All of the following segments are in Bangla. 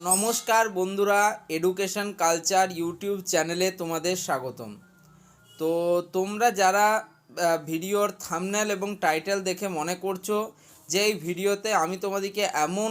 নমস্কার বন্ধুরা, এডুকেশন কালচার ইউটিউব চ্যানেলে তোমাদের স্বাগতম। তো তোমরা যারা ভিডিওর থাম্বনেল এবং টাইটেল দেখে মনে করছো যে এই ভিডিওতে আমি তোমাদেরকে এমন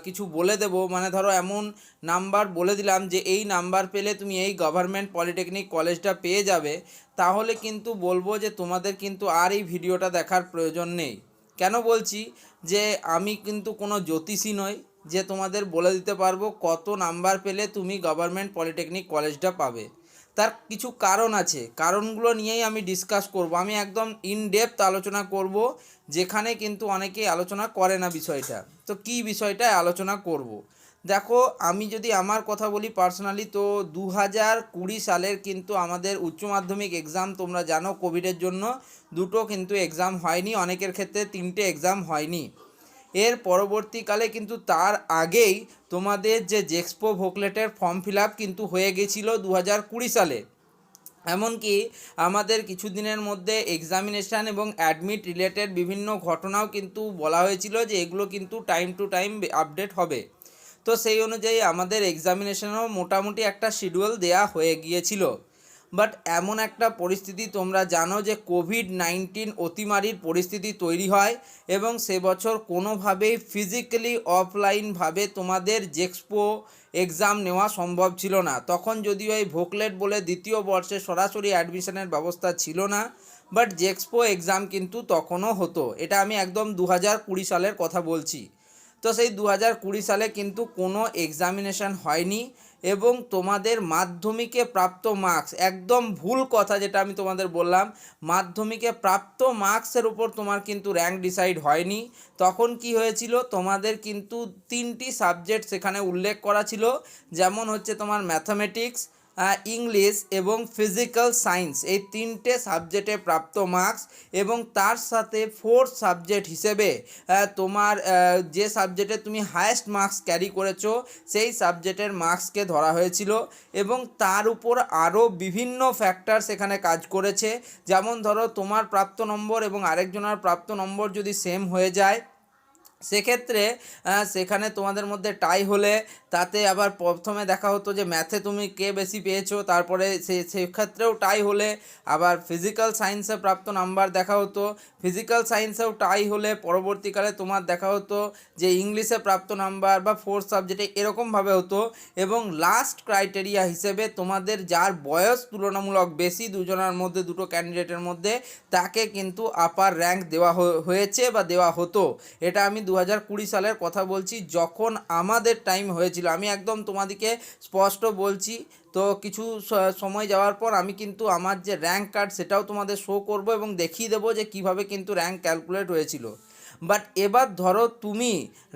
কিছু বলে দেব, মানে ধরো এমন নাম্বার বলে দিলাম যে এই নাম্বার পেলে তুমি এই গভর্নমেন্ট পলিটেকনিক কলেজটা পেয়ে যাবে, তাহলে কিন্তু বলবো যে তোমাদের কিন্তু আর এই ভিডিওটা দেখার প্রয়োজন নেই। কেন বলছি যে আমি কিন্তু কোনো জ্যোতিষী নই যে তোমাদের বলে দিতে পারবো কত নাম্বার পেলে তুমি গভর্নমেন্ট পলিটেকনিক কলেজটা পাবে। তার কিছু কারণ আছে, কারণগুলো নিয়েই আমি ডিসকাস করব। আমি একদম ইন ডেপথ আলোচনা করব, যেখানে কিন্তু অনেকেই আলোচনা করে না বিষয়টা। তো কি বিষয়টায় আলোচনা করব, দেখো আমি যদি আমার কথা বলি পার্সোনালি, তো 2020 সালের কিন্তু আমাদের উচ্চ মাধ্যমিক এক্সাম, তোমরা জানো কোভিডের জন্য দুটো কিন্তু এক্সাম হয়নি, অনেকের ক্ষেত্রে 3টে এক্সাম হয়নি। এর পরবর্তীকালে কিন্তু তার আগেই তোমাদের যে জেক্সপো ভোকলেটের ফর্ম ফিল আপ কিন্তু হয়ে গেছিলো 2020 সালে। এমনকি আমাদের কিছুদিনের মধ্যে এক্সামিনেশান এবং অ্যাডমিট রিলেটেড বিভিন্ন ঘটনাও কিন্তু বলা হয়েছিল যে এগুলো কিন্তু টাইম টু টাইম আপডেট হবে। তো সেই অনুযায়ী আমাদের এক্সামিনেশনও মোটামুটি একটা শিডিউল দেয়া হয়ে গিয়েছিল। বাট এমন একটা পরিস্থিতি, তোমরা জানো যে কোভিড-19 অতিমারির পরিস্থিতি তৈরি হয় এবং সে বছর কোনোভাবেই ফিজিক্যালি অফলাইনভাবে তোমাদের জেক্সপো এক্সাম নেওয়া সম্ভব ছিল না। তখন যদিও এই ভোকলেট বলে দ্বিতীয় বর্ষে সরাসরি অ্যাডমিশনের ব্যবস্থা ছিল না, বাট জেক্সপো এক্সাম কিন্তু তখনও হতো। এটা আমি একদম 2020 সালের কথা বলছি। তো সেই 2020 সালে কিন্তু কোনো এক্সামিনেশান হয়নি এবং তোমাদের মাধ্যমিকে প্রাপ্ত মার্কস, একদম ভুল কথা যেটা আমি তোমাদের বললাম, মাধ্যমিকে প্রাপ্ত মার্কসের উপর তোমার কিন্তু র্যাঙ্ক ডিসাইড হয়নি। তখন কি হয়েছিল, তোমাদের কিন্তু 3টি সাবজেক্ট সেখানে উল্লেখ করা ছিল, যেমন হচ্ছে তোমার ম্যাথামেটিক্স, ইংলিশ এবং ফিজিক্যাল সায়েন্স, এই 3টে সাবজেক্টে প্রাপ্ত মার্কস এবং তার সাথে 4th সাবজেক্ট হিসেবে তোমার যে সাবজেক্টে তুমি হায়েস্ট মার্কস ক্যারি করেছো সেই সাবজেক্টের মার্কসকে ধরা হয়েছিল। এবং তার উপর আরও বিভিন্ন ফ্যাক্টর সেখানে কাজ করেছে, যেমন ধরো তোমার প্রাপ্ত নম্বর এবং আরেকজনের প্রাপ্ত নম্বর যদি সেম হয়ে যায়, সেক্ষেত্রে সেখানে তোমাদের মধ্যে টাই হলে তাতে আবার প্রথমে দেখা হতো যে ম্যাথে তুমি কে বেশি পেয়েছো, তারপরে সেক্ষেত্রেও টাই হলে আবার ফিজিক্যাল সায়েন্সে প্রাপ্ত নাম্বার দেখা হতো, ফিজিক্যাল সায়েন্সেও টাই হলে পরবর্তীকালে তোমার দেখা হতো যে ইংলিশে প্রাপ্ত নাম্বার বা 4th সাবজেক্টে এরকমভাবে হতো। এবং লাস্ট ক্রাইটেরিয়া হিসেবে তোমাদের যার বয়স তুলনামূলক বেশি, দুজনের মধ্যে, দুটো ক্যান্ডিডেটের মধ্যে, তাকে কিন্তু আপার র্যাঙ্ক দেওয়া হয়েছে বা দেওয়া হতো। এটা আমি 2020 সালের কথা বলছি, যখন আমাদের টাইম হয়েছিল। আমি একদম তোমাদেরকে স্পষ্ট বলছি। তো কিছু সময় যাওয়ার পর আমি কিন্তু আমার যে র্যাঙ্ক কার্ড সেটাও তোমাদের শো করব এবং দেখিয়ে দেবো যে কিভাবে কিন্তু র্যাঙ্ক ক্যালকুলেট হয়েছিল। বাট এবার ধরো তুমি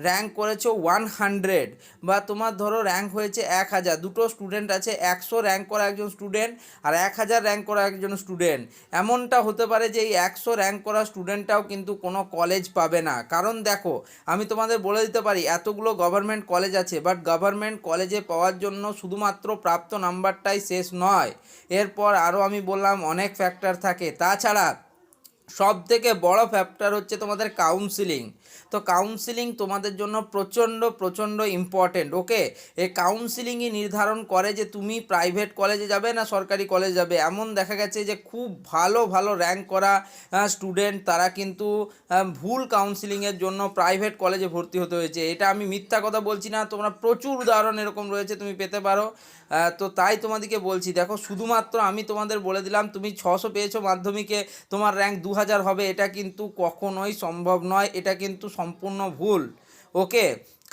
র্যাঙ্ক করেছো 100, বা তোমার ধরো র্যাঙ্ক হয়েছে 1000, দুটো স্টুডেন্ট আছে, 100 র্যাঙ্ক করা একজন স্টুডেন্ট আর 1000 র্যাঙ্ক করা একজন স্টুডেন্ট। এমনটা হতে পারে যে এই 100 র্যাঙ্ক করা স্টুডেন্টটাও কিন্তু কোনো কলেজ পাবে না। কারণ দেখো, আমি তোমাদের বলে দিতে পারি এতগুলো গভর্নমেন্ট কলেজ আছে, বাট গভর্নমেন্ট কলেজে পাওয়ার জন্য শুধুমাত্র প্রাপ্ত নাম্বারটাই শেষ নয়, এরপর আরও আমি বললাম অনেক ফ্যাক্টর থাকে। তাছাড়া সব থেকে বড় ফ্যাক্টর হচ্ছে তোমাদের কাউন্সিলিং। তো কাউন্সিলিং তোমাদের জন্য প্রচণ্ড প্রচণ্ড ইম্পর্টেন্ট। ওকে, এই কাউন্সিলিংই নির্ধারণ করে যে তুমি প্রাইভেট কলেজে যাবে না সরকারি কলেজে যাবে। এমন দেখা গেছে যে খুব ভালো ভালো র্যাঙ্ক করা স্টুডেন্ট তারা কিন্তু ভুল কাউন্সিলিংয়ের জন্য প্রাইভেট কলেজে ভর্তি হতে হয়েছে। এটা আমি মিথ্যা কথা বলছি না, তোমরা প্রচুর উদাহরণ এরকম রয়েছে, তুমি পেতে পারো। তো তাই তোমাদেরকে বলছি, দেখো শুধুমাত্র আমি তোমাদের বলে দিলাম তুমি 600 পেয়েছো মাধ্যমিকে, তোমার র্যাঙ্ক 2000 হবে, এটা কিন্তু কখনোই সম্ভব নয়, এটা কিন্তু সম্পূর্ণ ভুল। ওকে,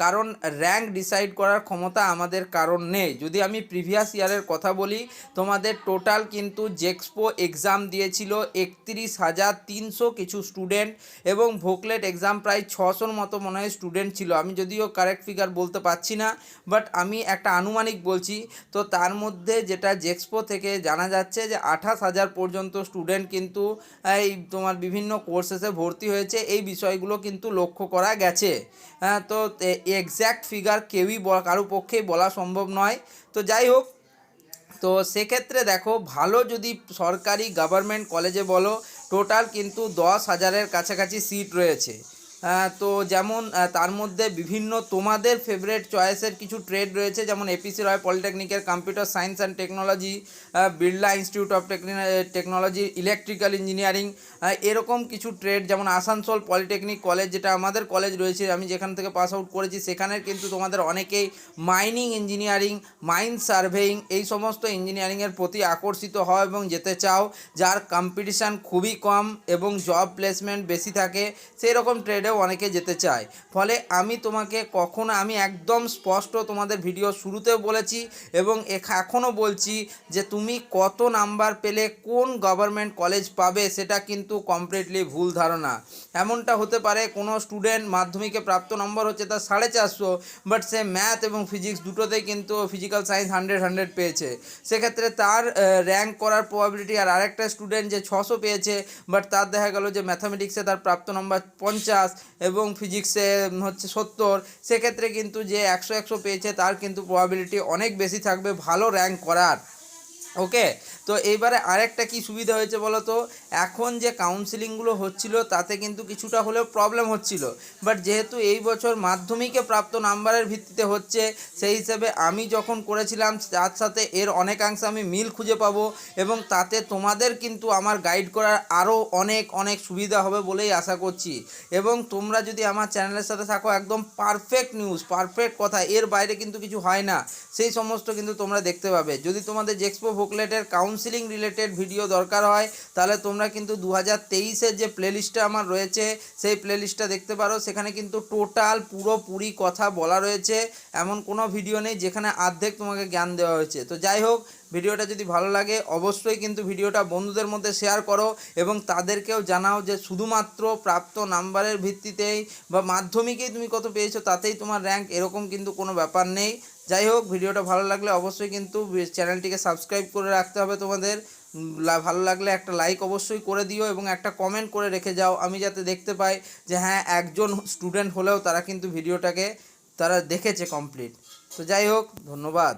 কারণ র্যাঙ্ক ডিসাইড করার ক্ষমতা আমাদের কারণ নেই। যদি আমি প্রিভিয়াস ইয়ারের কথা বলি, তোমাদের টোটাল কিন্তু জেক্সপো এক্সাম দিয়েছিল 31,300 কিছু স্টুডেন্ট এবং ভোকলেট এক্সাম প্রায় 600-র মতো মনে হয় স্টুডেন্ট ছিল। আমি যদিও কারেক্ট ফিগার বলতে পারছি না, বাট আমি একটা আনুমানিক বলছি। তো তার মধ্যে যেটা জেক্সপো থেকে জানা যাচ্ছে যে 28,000 পর্যন্ত স্টুডেন্ট কিন্তু এই তোমার বিভিন্ন কোর্সেসে ভর্তি হয়েছে, এই বিষয়গুলো কিন্তু লক্ষ্য করা গেছে। তো এক্স্যাক্ট ফিগার কেউই কারো পক্ষেই বলা সম্ভব নয়। তো যাই হোক, তো সেক্ষেত্রে দেখো, ভালো যদি সরকারি গভর্নমেন্ট কলেজে বলো, টোটাল কিন্তু 10,000-এর কাছাকাছি সিট রয়েছে। তো যেমন তার মধ্যে বিভিন্ন তোমাদের ফেভারিট চয়েসের কিছু ট্রেড রয়েছে, যেমন এপিসি রয় পলিটেকনিকের computer science and technology, Birla institute of technology electrical engineering, এরকম কিছু ট্রেড, যেমন আসানসোল পলিটেকনিক কলেজ যেটা আমাদের কলেজ রয়েছে, আমি যেখান থেকে পাস আউট করেছি, সেখানের কিন্তু তোমাদের অনেকেই মাইনিং ইঞ্জিনিয়ারিং, মাইন সার্ভেইং এই সমস্ত ইঞ্জিনিয়ারিংয়ের প্রতি আকর্ষিত হয় এবং যেতে চাও, যার কম্পিটিশান খুবই কম এবং জব প্লেসমেন্ট বেশি থাকে, সেই রকম ট্রেডেও অনেকে যেতে চায়। ফলে আমি তোমাকে আমি একদম স্পষ্ট তোমাদের ভিডিও শুরুতেও বলেছি এবং এখনও বলছি যে তুমি কত নাম্বার পেলে কোন গভর্নমেন্ট কলেজ পাবে সেটা কিন্তু কমপ্লিটলি ভুল ধারণা। এমনটা হতে পারে কোনো স্টুডেন্ট মাধ্যমিকে প্রাপ্ত নম্বর হচ্ছে তার 450, বাট সে ম্যাথ এবং ফিজিক্স দুটোতেই কিন্তু ফিজিক্যাল সায়েন্স 100 পেয়েছে, সেক্ষেত্রে তার র্যাঙ্ক করার প্রবাবিলিটি, আর আরেকটা স্টুডেন্ট যে 600 পেয়েছে বাট তার দেখা গেল যে ম্যাথামেটিক্সে তার প্রাপ্ত নম্বর 50 এবং ফিজিক্সে হচ্ছে 70, সেক্ষেত্রে কিন্তু যে 100 পেয়েছে তার কিন্তু প্রবাবিলিটি অনেক বেশি থাকবে ভালো র্যাঙ্ক করার। ওকে, তো এইবারে আরেকটা কি সুবিধা হয়েছে বলো তো, এখন যে কাউন্সিলিংগুলো হচ্ছিল তাতে কিন্তু কিছুটা হলেও প্রবলেম হচ্ছিল, বাট যেহেতু এই বছর মাধ্যমিকে প্রাপ্ত নাম্বারের ভিত্তিতে হচ্ছে, সেই হিসেবে আমি যখন করেছিলাম তার সাথে এর অনেকাংশে আমি মিল খুঁজে পাবো এবং তাতে তোমাদের কিন্তু আমার গাইড করার আরও অনেক অনেক সুবিধা হবে বলেই আশা করছি। এবং তোমরা যদি আমার চ্যানেলের সাথে থাকো, একদম পারফেক্ট নিউজ, পারফেক্ট কথা, এর বাইরে কিন্তু কিছু হয় না, সেই সমস্ত কিন্তু তোমরা দেখতে পাবে। যদি তোমাদের জেক্সপো ভোকলেটের কাউন্সিলিং রিলেটেড ভিডিও দরকার হয়, তাহলে তোমরা কিন্তু 2023-এর যে প্লেলিস্টটা আমার রয়েছে সেই প্লেলিস্টটা দেখতে পারো, সেখানে কিন্তু টোটাল পুরোপুরি কথা বলা রয়েছে, এমন কোনো ভিডিও নেই যেখানে অর্ধেক তোমাকে জ্ঞান দেওয়া হয়েছে। তো যাই হোক, ভিডিওটা যদি ভালো লাগে অবশ্যই কিন্তু ভিডিওটা বন্ধুদের মধ্যে শেয়ার করো এবং তাদেরকেও জানাও যে শুধুমাত্র প্রাপ্ত নাম্বারের ভিত্তিতেই বা মাধ্যমিকেই তুমি কত পেয়েছো তাতেই তোমার র্যাঙ্ক, এরকম কিন্তু কোনো ব্যাপার নেই। যাই হোক, ভিডিওটা ভালো লাগলে অবশ্যই কিন্তু চ্যানেলটিকে সাবস্ক্রাইব করে রাখতে হবে তোমাদের। ভালো লাগলে একটা লাইক অবশ্যই করে দিও এবং একটা কমেন্ট করে রেখে যাও, আমি যাতে দেখতে পাই যে হ্যাঁ একজন স্টুডেন্ট হলেও তারা কিন্তু ভিডিওটাকে তারা দেখেছে কমপ্লিট। তো যাই হোক, ধন্যবাদ।